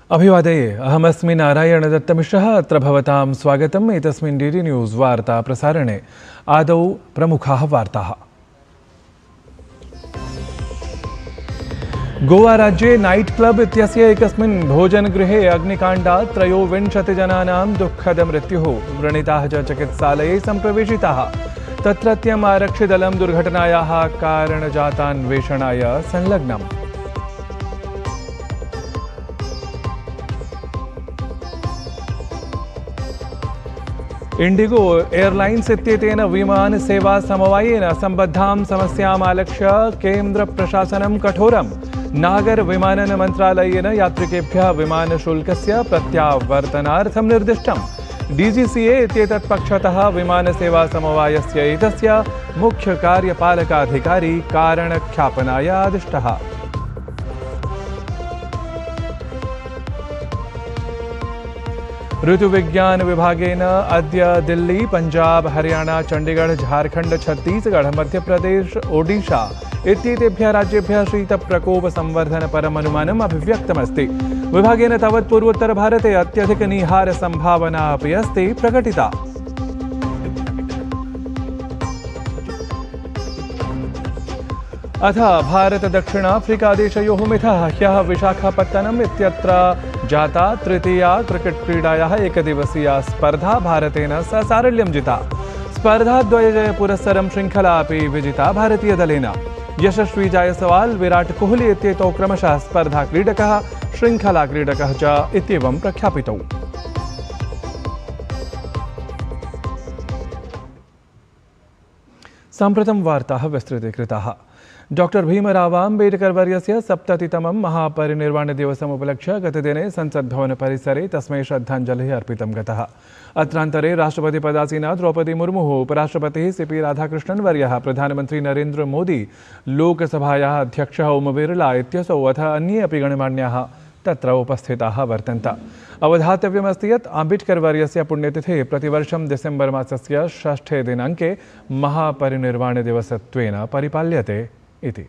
अभिवादये, अहमस्मि नारायणदत्तमिश्रः। अत्र भवतां स्वागतम् एतस्मिन् डीडी न्यूज़ वार्ता प्रसारणे। आदौ प्रमुखाः वार्ताः। गोवा राज्ये नाइट क्लब इत्यस्य एकस्मिन् भोजनगृहे अग्निकाण्डात् 23 जनानां दुःखदमृत्युः। व्रणिताः च चिकित्सालये सम्प्रवेशिताः। तत्रत्यम् आरक्षिदलं दुर्घटनायाः कारणजातान्वेषणाय संलग्नम्। इंडिगो एयरलाइन्स इत्येतेन विमानसेवा समवायेन सम्बद्धां समस्याम् आलक्ष्य केन्द्रप्रशासनं कठोरम्। नागर विमानन मन्त्रालयेन यात्रिकेभ्यः विमानशुल्कस्य प्रत्यावर्तनार्थं निर्दिष्टम्। डीजीसीए इत्येतत् पक्षतः विमानसेवा समवायस्य एतस्य मुख्यकार्यपालकाधिकारी कारणख्यापनाय आदिष्टः। ऋतुविज्ञान विभागेन अद्य दिल्ली, पंजाब, हरियाणा, चंडीगढ़, झारखंड, छत्तीसगढ़, मध्यप्रदेश, ओडिशा इत्येतेभ्यः राज्येभ्यः शीतप्रकोपसंवर्धनपरम् अनुमानम् अभिव्यक्तमस्ति। विभागेन तावत् पूर्वोत्तरभारते अत्यधिकनीहारसम्भावना अपि अस्ति प्रकटिता। अथ भारत दक्षिण अफ्रीका देशयोः मिथः। ह्यः विशाखापत्तनम् इत्यत्र जाता तृतीया क्रिकेट क्रीडायाः एकदिवसीया स्पर्धा भारतेन सारल्यं जिता। स्पर्धाद्वयजयपुरस्सरं श्रृङ्खला अपि विजिता भारतीयदलेन। यशस्वी जायसवाल, विराट कोहली इत्येतौ क्रमशः स्पर्धाक्रीडकः, श्रृङ्खलाक्रीडकः च इत्येवं प्रख्यापितौ। साम्प्रतं वार्ताः विस्तृतीकृताः। डॉक्टर भीमरावाम्बेडकर वर्यस्य 70तमं महापरिनिर्वाणदिवसमुपलक्ष्य गतदिने संसद्भवनपरिसरे तस्मै श्रद्धाञ्जलिः अर्पितं गतः। अत्रान्तरे राष्ट्रपतिपदासीना द्रौपदी मुर्मुः, उपराष्ट्रपतिः सीपी राधाकृष्णन् वर्यः, प्रधानमन्त्री नरेन्द्र मोदी, लोकसभायाः अध्यक्षः ओम बिरला इत्यसौ अथ अन्ये अपि गणमान्याः तत्र उपस्थिताः वर्तन्त। अवधातव्यमस्ति यत् आम्बेडकर वर्यस्य पुण्यतिथिः प्रतिवर्षं डिसेम्बर् मासस्य 6 दिनाङ्के महापरिनिर्वाणदिवसत्वेन परिपाल्यते इति।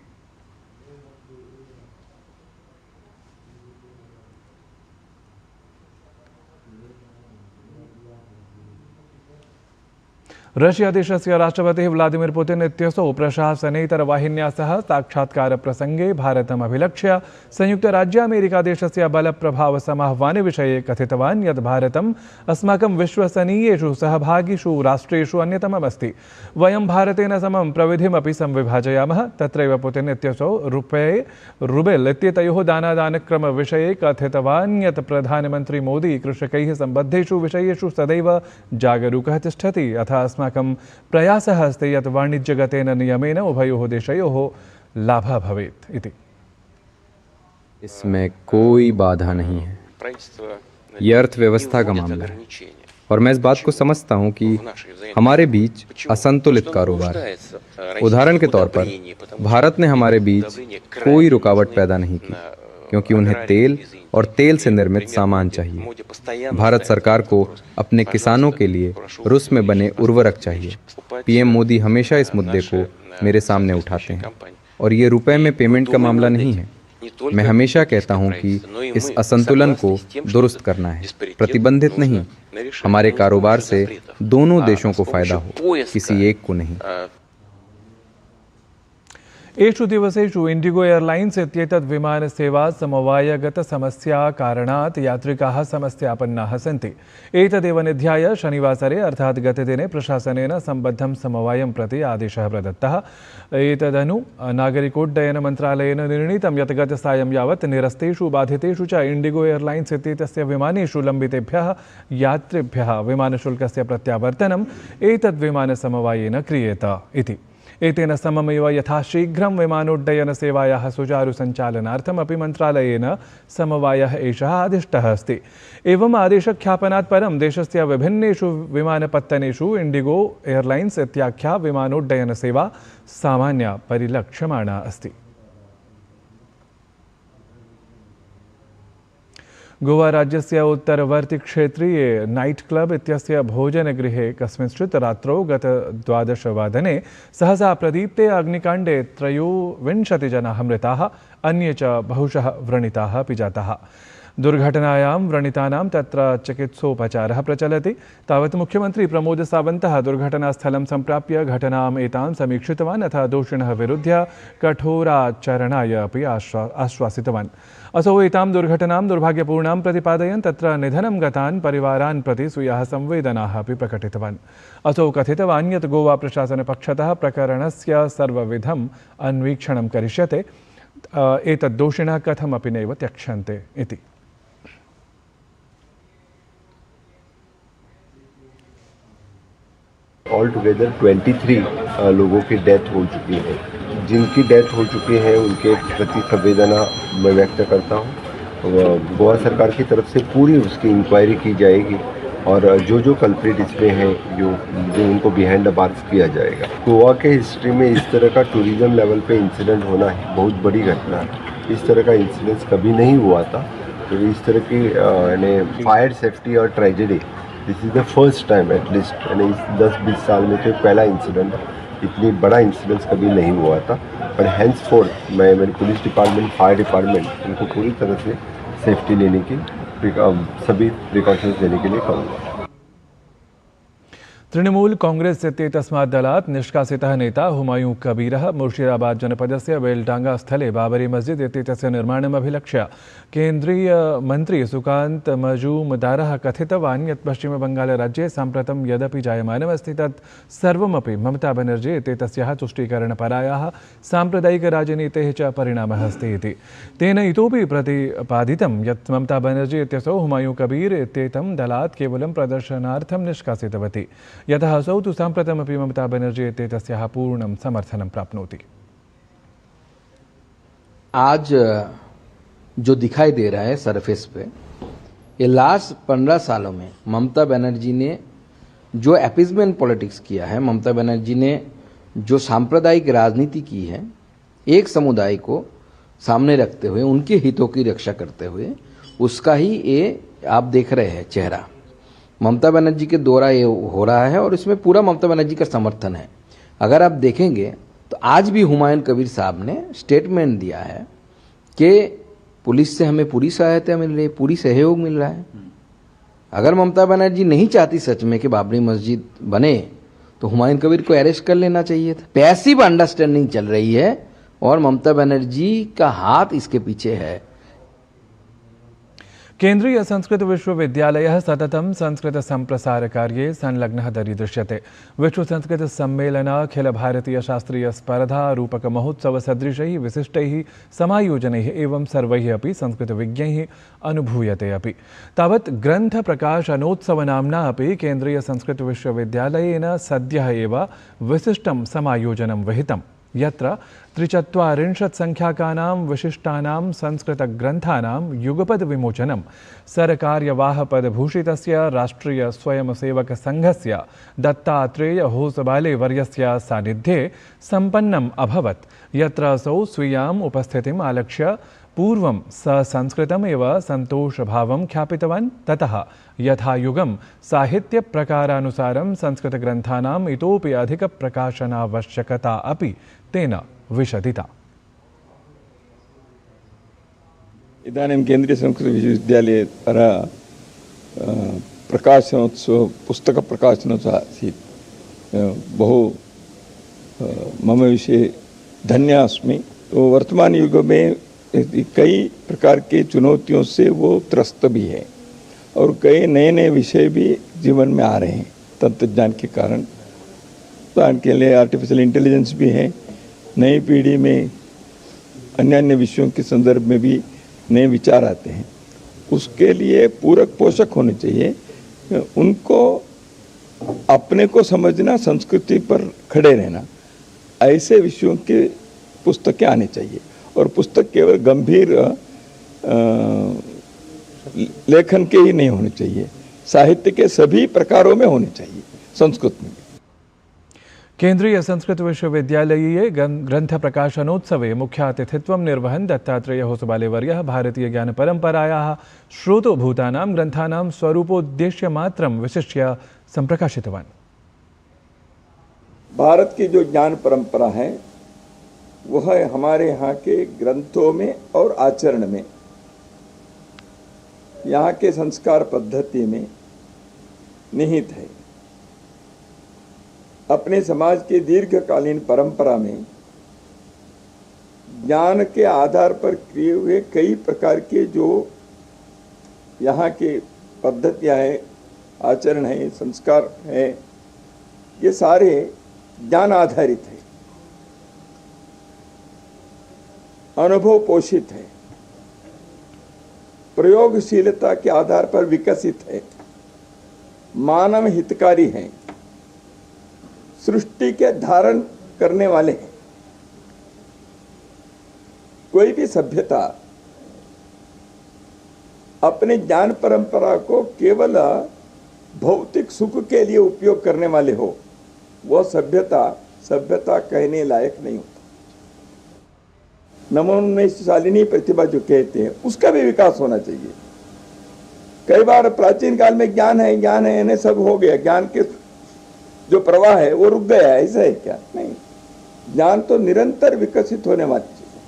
रशिया देशस्य राष्ट्रपतिः व्लादिमीर् पुतिन् इत्यसौ प्रशासनेतरवाहिन्या सह साक्षात्कारप्रसङ्गे भारतम् अभिलक्ष्य संयुक्तराज्यामेरिकादेशस्य बलप्रभावसमाह्वानविषये कथितवान् यत् भारतम् अस्माकं विश्वसनीयेषु सहभागिषु राष्ट्रेषु अन्यतममस्ति। वयं भारतेन समं प्रविधिमपि संविभाजयामः। तत्रैव पुतिन् इत्यसौ रूबेल् इत्येतयोः दानादानक्रमविषये कथितवान् यत् प्रधानमन्त्री मोदी कृषकैः सम्बद्धेषु विषयेषु सदैव जागरूकः तिष्ठति। अथ अस्माकं प्रयासः अस्ति यत् वाणिज्यगतेन नियमेन उभयोः देशयोः लाभः भवेत् इति। इसमें कोई बाधा नहीं है। ये अर्थव्यवस्था का मामला है और मैं इस बात को समझता हूँ कि हमारे बीच असंतुलित कारोबार है। उदाहरण के तौर पर भारत ने हमारे बीच कोई रुकावट पैदा नहीं की क्योंकि उन्हें तेल और तेल से निर्मित सामान चाहिए। भारत सरकार को अपने किसानों के लिए रूस में बने उर्वरक चाहिए। पीएम मोदी हमेशा इस मुद्दे को मेरे सामने उठाते हैं और ये रुपए में पेमेंट का मामला नहीं है। मैं हमेशा कहता हूं कि इस असंतुलन को दुरुस्त करना है, प्रतिबंधित नहीं। हमारे कारोबार से दोनों देशों को फायदा हो, किसी एक को नहीं। एषु दिवसेषु इंडिगो एयरलाइन्स इत्येतद् विमानसेवा समवायगतसमस्या कारणात् यात्रिकाः समस्यापन्नाः सन्ति। एतदेव निध्याय शनिवासरे अर्थात् गतदिने प्रशासनेन सम्बद्धं समवायं प्रति आदेशः प्रदत्तः। एतदनु नागरिकोड्डयनमन्त्रालयेन निर्णीतं यत् गतसायं यावत् निरस्तेषु बाधितेषु च इंडिगो एयरलाइन्स इत्येतस्य विमानेषु लम्बितेभ्यः यात्रिभ्यः विमानशुल्कस्य प्रत्यावर्तनम् एतद्विमानसमवायेन क्रियेत इति। एतेन सममेव यथाशीघ्रं विमानोड्डयनसेवायाः सुचारुसञ्चालनार्थमपि मन्त्रालयेन समवायः एषः आदिष्टः अस्ति। एवम् आदेशख्यापनात् परं देशस्य विभिन्नेषु विमानपत्तनेषु इंडिगो एयरलाइन्स इत्याख्या विमानोड्डयनसेवा सामान्या परिलक्ष्यमाणा अस्ति। गोवा राज्यस्य उत्तरवर्तिक्षेत्रीये नाइट क्लब इत्यस्य भोजनगृहे कस्मिंश्चित् रात्रौ गत 12 सहसा प्रदीप्ते अग्निकाण्डे 23 जनाः मृताः, अन्ये च बहुशः व्रणिताः अपि जाताः। दुर्घटनायां व्रणितानां तत्र चिकित्सोपचारः प्रचलति। तावत् मुख्यमंत्री प्रमोद सावन्तः दुर्घटनास्थलं सम्प्राप्य घटनाम् एतां समीक्षितवान्, अथ दोषिणः विरुध्य कठोराचरणाय अपि आश्वासितवान्। असौ एतां दुर्घटनां दुर्भाग्यपूर्णां प्रतिपादयन् तत्र निधनं गतान् परिवारान् प्रति स्वीयाः संवेदनाः अपि प्रकटितवान्। असौ कथितवान् यत् गोवा प्रशासनपक्षतः प्रकरणस्य सर्वविधम् अन्वीक्षणं करिष्यते, एतद् दोषिणः कथमपि नैव त्यक्ष्यन्ते इति। ऑल टुगेदर 23 लोगों की डेथ हो चुकी है। जिनकी डेथ हो चुकी है उनके प्रति संवेदना मैं व्यक्त करता हूँ। गोवा सरकार की तरफ से पूरी उसकी इंक्वायरी की जाएगी और जो कल्प्रिट इसमें हैं जो उनको बिहाइंड द बार्स किया जाएगा। गोवा के हिस्ट्री में इस तरह का टूरिज्म लेवल पे इंसिडेंट होना है बहुत बड़ी घटना है। इस तरह का इंसिडेंस कभी नहीं हुआ था। तो इस तरह की फायर सेफ्टी और tragedy this is the first time at least, यानी इस 10-20 साल में तो पहला इंसिडेंट, इतनी बड़ा इंसिडेंस कभी नहीं हुआ था। पर हैंड्स फोर्थ मैं मेरे पुलिस डिपार्टमेंट, फायर डिपार्टमेंट उनको पूरी तरह से सेफ्टी लेने की सभी प्रिकॉशंस लेने के लिए कहूँगा। तृणमूल कांग्रेस इत्येतस्मात् दलात् निष्कासितः नेता हुमायूं कबीरः मुर्शिदाबाद जनपदस्य बेलडांगा स्थले बाबरी मस्जिद इत्येतस्य निर्माणम् अभिलक्ष्य केन्द्रीयमन्त्री सुकान्त मजूमदारः कथितवान् यत् पश्चिमबङ्गालराज्ये साम्प्रतं यदपि जायमानमस्ति तत् सर्वमपि ममता बनर्जी इत्येतस्याः तुष्टीकरणपरायाः साम्प्रदायिकराजनीतेः च परिणामः अस्ति इति। तेन इतोपि प्रतिपादितं यत् ममता बनर्जी इत्यसौ हुमायूं कबीर इत्येतं दलात् केवलं प्रदर्शनार्थं निष्कासितवती, यतः असौ तु साम्प्रतमपि ममता बनर्जी इत्येतस्याः पूर्णं समर्थनं प्राप्नोति। आज जो दिखाई दे रहा है सरफेस पे, ये लास्ट 15 सालों में ममता बनर्जी ने जो अपीजमेंट पॉलिटिक्स किया है, ममता बनर्जी ने जो सांप्रदायिक राजनीति की है, एक समुदाय को सामने रखते हुए उनके हितों की रक्षा करते हुए, उसका ही ये आप देख रहे हैं चेहरा। ममता बनर्जी के द्वारा ये हो रहा है और इसमें पूरा ममता बनर्जी का समर्थन है। अगर आप देखेंगे तो आज भी हुमायूं कबीर साहब ने स्टेटमेंट दिया है कि पुलिस से हमें पूरी सहायता मिल रही है, पूरी सहयोग मिल रहा है। अगर ममता बनर्जी नहीं चाहती सच में कि बाबरी मस्जिद बने तो हुमायूं कबीर को अरेस्ट कर लेना चाहिए था। पैसिव अंडरस्टैंडिंग चल रही है और ममता बनर्जी का हाथ इसके पीछे है। केन्द्रीय संस्कृत विश्वविद्यालयः सततं संस्कृत सम्प्रसारकार्ये संलग्नः दरीदृश्यते। विश्व संस्कृत सम्मेलन अखिल भारतीय शास्त्रीय स्पर्धा रूपक महोत्सव सदृशैः विशिष्टैः समायोजनैः एवं सर्वैः अपि संस्कृतविज्ञैः अनुभूयते अपि। तावत् ग्रन्थ प्रकाशनोत्सव नाम्ना अपि केन्द्रीय संस्कृत विश्वविद्यालयेन सद्यः एव विशिष्टं समायोजनं विहितम्, यत्र 43 संख्याकानां विशिष्टानां संस्कृतग्रन्थानां युगपद विमोचनं सरकार्यवाहपदभूषितस्य राष्ट्रीय स्वयंसेवक संघस्य दत्तात्रेय होसबाले वर्यस्य सान्निध्ये सम्पन्नम् अभवत्, यत्र असौ स्वीयाम् उपस्थितिम् आलक्ष्य पूर्वं संस्कृतमेव सन्तोषभावं ख्यापितवान्। ततः यथायुगं साहित्यप्रकारानुसारं संस्कृतग्रन्थानाम् इतोपि अधिकप्रकाशनावश्यकता अपि तेन विशदिता। इदानीं केन्द्रीय संस्कृत विश्वविद्यालये द्वारा प्रकाशनोत्सव पुस्तकप्रकाशनोत्सवः आसीत्। बहु मम विषये धन्य अस्मि। तो वर्तमान युग में कई प्रकार के चुनौतियों से वो त्रस्त भी है और कई नए नए विषय भी जीवन में आ रहे हैं तंत्रज्ञान के कारण। उदाहरण के लिए आर्टिफिशियल इंटेलिजेंस भी है। नई पीढ़ी में अन्य अन्य विषयों के संदर्भ में भी नए विचार आते हैं। उसके लिए पूरक पोषक होने चाहिए। उनको अपने को समझना, संस्कृति पर खड़े रहना, ऐसे विषयों के पुस्तकें आने चाहिए। और पुस्तक केवल गंभीर लेखन के ही नहीं होने चाहिए, साहित्य के सभी प्रकारों में होने चाहिए, संस्कृत में। केन्द्रीय संस्कृत विश्वविद्यालयीय ग्रंथ प्रकाशनोत्सवे मुख्यातिथित्वं निर्वहन् दत्तात्रेय होसबालेवर्यः भारतीय ज्ञानपरम्परायाः श्रोतोभूतानां ग्रन्थानां स्वरूपोद्देश्यमात्रं विशिष्य सम्प्रकाशितवान्। भारत की जो ज्ञान परंपरा है वह हमारे यहाँ के ग्रंथों में और आचरण में, यहाँ के संस्कार पद्धति में निहित है। अपने समाज के दीर्घकालीन परंपरा में ज्ञान के आधार पर किए हुए कई प्रकार के जो यहाँ के पद्धतियाँ हैं, आचरण है, संस्कार है, ये सारे ज्ञान आधारित है, अनुभव पोषित है, प्रयोगशीलता के आधार पर विकसित है, मानव हितकारी हैं, सृष्टि के धारण करने वाले हैं। कोई भी सभ्यता अपने ज्ञान परंपरा को केवल भौतिक सुख के लिए उपयोग करने वाले हो, वह सभ्यता कहने लायक नहीं होता। नमोन्मेषशालिनी प्रतिभा जो कहते हैं, उसका भी विकास होना चाहिए। कई बार प्राचीन काल में ज्ञान है यानी सब हो गया, ज्ञान के जो प्रवाह है वो रुक गया, ऐसा है क्या? नहीं, ज्ञान तो निरंतर विकसित होने वाली चीज है।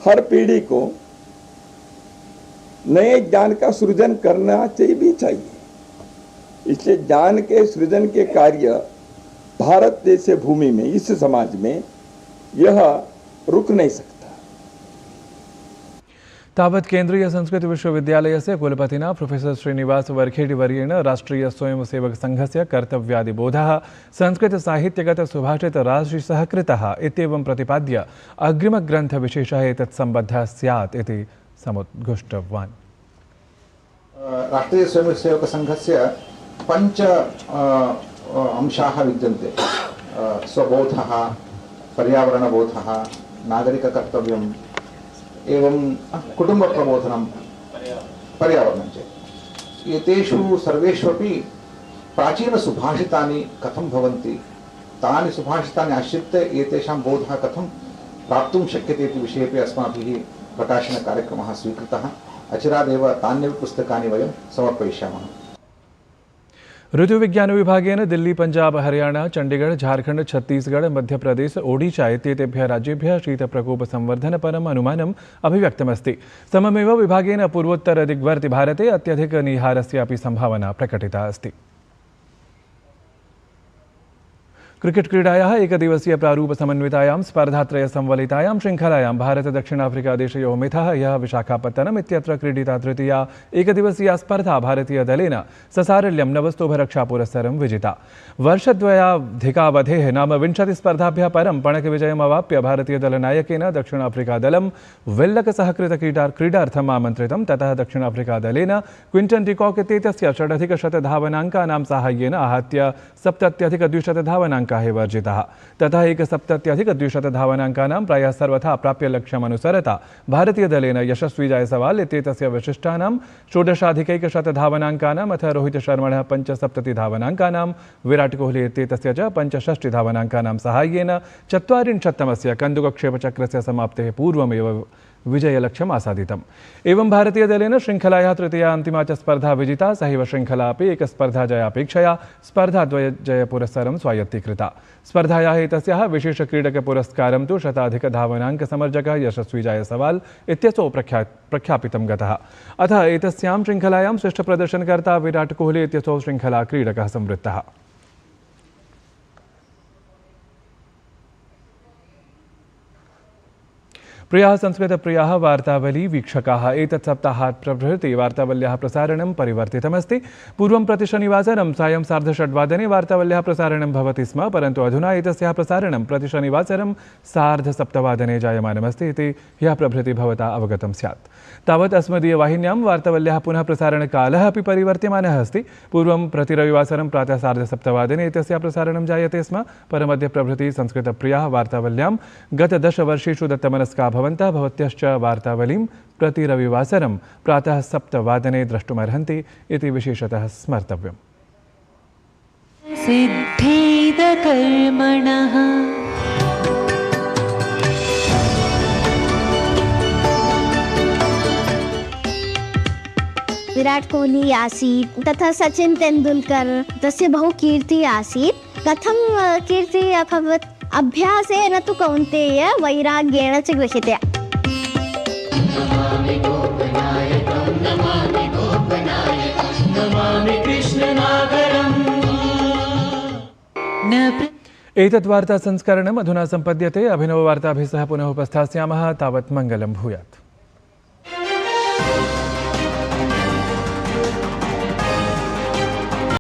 हर पीढ़ी को नए ज्ञान का सृजन करना चाहिए। इसलिए ज्ञान के सृजन के कार्य भारत जैसे भूमि में, इस समाज में यह रुक नहीं सकता। तावत् केन्द्रीय संस्कृत विश्वविद्यालयस्य कुलपतिना प्रोफेसर श्रीनिवास वर्खेडिवर्येण राष्ट्रीय स्वयंसेवक संघस्य कर्तव्यादिबोधः संस्कृत साहित्यगत सुभाषित राशिसह कृतः इत्येवं प्रतिपाद्य अग्रिमग्रन्थविशेषः एतत् सम्बद्धः स्यात् इति समुद्घुष्टवान्। राष्ट्रीय स्वयंसेवक संघस्य पंच अंशाः विद्यन्ते। स्वबोधः, पर्यावरणबोधः, नागरिककर्तव्यम् एवं कुटुम्बप्रबोधनं, पर्यावरणं च। एतेषु सर्वेष्वपि प्राचीनसुभाषितानि कथं भवन्ति, तानि सुभाषितानि आश्रित्य एतेषां बोधः कथं प्राप्तुं शक्यते इति विषयेपि अस्माभिः प्रकाशनकार्यक्रमः स्वीकृतः। अचिरादेव तान्यपि पुस्तकानि वयं समर्पयिष्यामः। ऋतुविज्ञान विभागेन दिल्ली, पंजाब, हरियाणा, चंडीगढ़, झारखंड, छत्तीसगढ़, मध्य प्रदेश, ओडिशा इत्येतेभ्यः राज्येभ्यः शीतप्रकोपसंवर्धनपरम् अनुमानम् अभिव्यक्तमस्ति। सममेव विभागेन पूर्वोत्तरदिग्वर्ति भारते अत्यधिकनीहारस्यापि सम्भावना प्रकटिता अस्ति। क्रिकेट क्रीडायाः एकदिवसीय प्रारूप समन्वितायां स्पर्धात्रय संवलितायां शृंखलायां भारत दक्षिणाफ्रिका देशयोः मिथः ह्यः विशाखापत्तनम् इत्यत्र क्रीडिता तृतीया एकदिवसीया स्पर्धा भारतीय दलेन ससारल्यं 9 स्तोभरक्षापुरस्सरं विजिता। वर्षद्वयाधिकावधेः नाम 20 स्पर्धाभ्यः परं पणकविजयम् अवाप्य भारतीयदलनायकेन दक्षिणाफ्रिकादलं विल्लकसहकृतक्रीडार्थम् आमन्त्रितं। ततः दक्षिणाफ्रिकादलेन क्विंटन डिकॉक इत्येतस्य 100 धावनाङ्कानां साहाय्येन आहत्य 70 धावनाङ्काः वर्जिताः। ततः 71 धावनाङ्कानां प्रायः सर्वथा प्राप्य लक्ष्यमनुसरता भारतीयदलेन यशस्वी जायसवाल इत्येतस्य विशिष्टानां 16 धावनाङ्कानाम् अथ रोहित शर्मणः 75 धावनाङ्कानां, विराट कोहली इत्येतस्य च 65 धावनाङ्कानां साहाय्येन 40तमस्य कन्दुकक्षेपचक्रस्य समाप्तेः पूर्वमेव विजयलक्ष्यम् आसादितम्। एवं भारतीयदलेन श्रृङ्खलायाः तृतीया अन्तिमा च स्पर्धा विजिता। सहैव श्रृङ्खला अपि एकस्पर्धाजयापेक्षया स्पर्धाद्वयजयपुरस्सरं स्वायत्तीकृता। स्पर्धायाः एतस्याः विशेषक्रीडकपुरस्कारं तु 100 यशस्वी जायसवाल इत्यसौ प्रख्यापितं गतः। अतः एतस्यां श्रृङ्खलायां श्रेष्ठप्रदर्शनकर्ता विराट कोहली इत्यसौ श्रृङ्खला क्रीडकः संवृत्तः। प्रियाः संस्कृतप्रियाः वार्तावली वीक्षकाः, एतत् सप्ताहात् प्रभृति वार्तावल्याः प्रसारणं परिवर्तितमस्ति। पूर्वं प्रतिशनिवासरं सायं 6:30 वार्तावल्याः प्रसारणं भवति स्म, परन्तु अधुना एतस्याः प्रसारणं प्रतिशनिवासरं 7:30 जायमानमस्ति इति ह्यः प्रभृति भवता अवगतं स्यात्। तावत् अस्मदीयवाहिन्यां वार्तावल्याः पुनः प्रसारणकालः अपि परिवर्त्यमानः अस्ति। पूर्वं प्रतिरविवासरं प्रातः 7:30 एतस्याः प्रसारणं जायते स्म, परमद्य प्रभृति संस्कृतप्रियाः वार्तावल्यां गत 10 वर्षेषु दत्तमनस्का भवन्तः भवत्यश्च वार्तावलीं प्रतिरविवासरं प्रातः 7 द्रष्टुमर्हन्ति इति विशेषतः स्मर्तव्यम्। सिद्धेदकर्मणः। विराट कोहली आसीत् तथा सचिन तेंदुलकर तस्य बहु कीर्तिः आसीत्। कथं कीर्तिः अभवत्? अभ्यासेन तु कौन्तेय वैराग्येण च गृह्यते। एतत् वार्ता संस्करणम् अधुना सम्पद्यते। अभिनववार्ताभिः सह पुनः उपस्थास्यामः। तावत् मङ्गलं भूयात्।